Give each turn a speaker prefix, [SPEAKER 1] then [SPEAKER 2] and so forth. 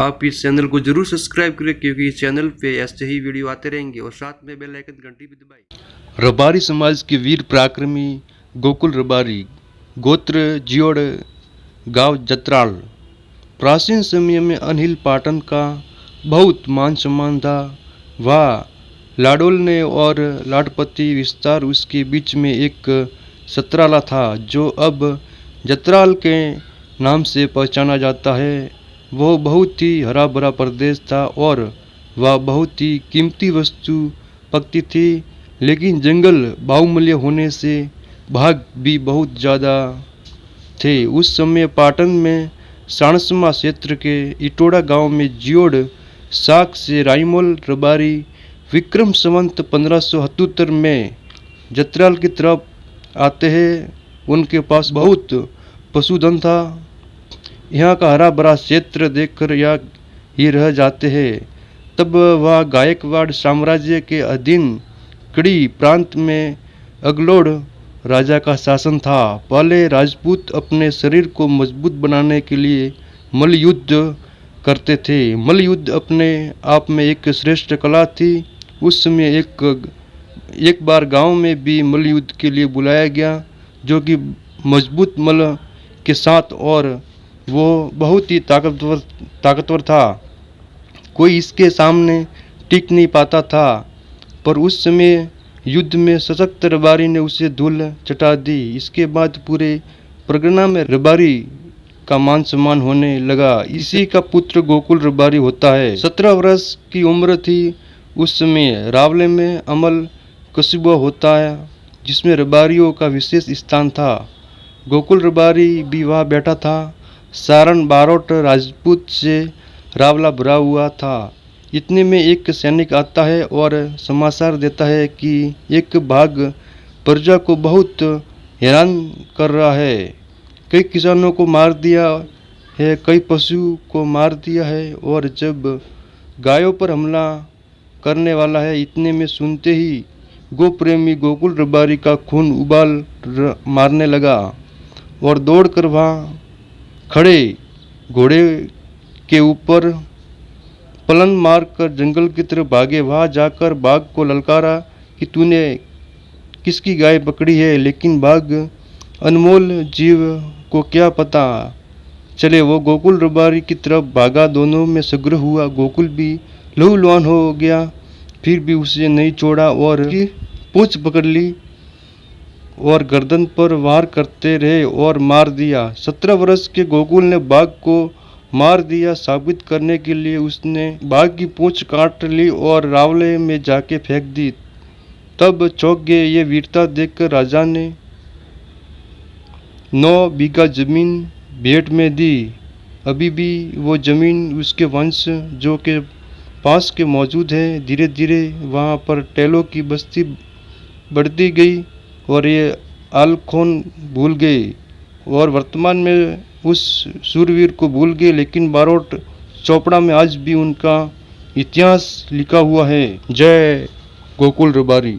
[SPEAKER 1] आप इस चैनल को जरूर सब्सक्राइब करें, क्योंकि इस चैनल पे ऐसे ही वीडियो आते रहेंगे और साथ में बेल आइकन घंटी भी दबाएं। रबारी समाज के वीर पराक्रमी गोकुल रबारी, गोत्र जियोड़, गांव जत्राल। प्राचीन समय में अनिल पाटन का बहुत मान सम्मान था। वह लाडोलने और लाडपति विस्तार उसके बीच में एक सतराला था, जो अब जत्राल के नाम से पहचाना जाता है। वो बहुत ही हरा भरा प्रदेश था और वह बहुत ही कीमती वस्तु पकती थी, लेकिन जंगल बाहुमूल्य होने से भाग भी बहुत ज़्यादा थे। उस समय पाटन में साणसमा क्षेत्र के इटोड़ा गांव में जियोड़ शाख से राइमोल रबारी विक्रम संवत 1578 में जत्राल की तरफ आते हैं। उनके पास बहुत पशुधन था। यहाँ का हरा भरा क्षेत्र देखकर यहाँ ही रह जाते हैं। तब वह गायकवाड़ साम्राज्य के अधीन कड़ी प्रांत में अगलोड़ राजा का शासन था। पहले राजपूत अपने शरीर को मजबूत बनाने के लिए मल्लयुद्ध करते थे। मल्लयुद्ध अपने आप में एक श्रेष्ठ कला थी। उस समय एक बार गांव में भी मल्लयुद्ध के लिए बुलाया गया, जो कि मजबूत मल्ल के साथ, और वो बहुत ही ताकतवर था। कोई इसके सामने टिक नहीं पाता था। पर उस समय युद्ध में सशक्त रबारी ने उसे धूल चटा दी। इसके बाद पूरे परगना में रबारी का मान सम्मान होने लगा। इसी का पुत्र गोकुल रबारी होता है। 17 वर्ष की उम्र थी उस समय। रावले में अमल कस्बा होता है, जिसमें रबारियों का विशेष स्थान था। गोकुल रबारी भी वहाँ बैठा था। सारण बारोट राजपूत से रावला भरा हुआ था। इतने में एक सैनिक आता है और समाचार देता है कि एक बाघ प्रजा को बहुत हैरान कर रहा है। कई किसानों को मार दिया है, कई पशु को मार दिया है, और जब गायों पर हमला करने वाला है। इतने में सुनते ही गो प्रेमी गोकुल रबारी का खून उबाल मारने लगा और दौड़कर वहाँ खड़े घोड़े के ऊपर पलन मारकर जंगल की तरफ भागे। वहाँ जाकर बाघ को ललकारा कि तूने किसकी गाय पकड़ी है। लेकिन बाघ अनमोल जीव को क्या पता चले, वो गोकुल रबारी की तरफ भागा। दोनों में संघर्ष हुआ। गोकुल भी लहूलुहान हो गया, फिर भी उसे नहीं छोड़ा और पूंछ पकड़ ली और गर्दन पर वार करते रहे और मार दिया। 17 वर्ष के गोकुल ने बाघ को मार दिया साबित करने के लिए उसने बाघ की पूंछ काट ली और रावले में जाके फेंक दी। तब चौंक गए। ये वीरता देखकर राजा ने 9 बीघा जमीन भेंट में दी। अभी भी वो जमीन उसके वंश जो के पास के मौजूद है। धीरे धीरे वहाँ पर टेलों की बस्ती बढ़ती गई और ये आलखोन भूल गए और वर्तमान में उस सूरवीर को भूल गए। लेकिन बारोट चौपड़ा में आज भी उनका इतिहास लिखा हुआ है। जय गोकुल रबारी।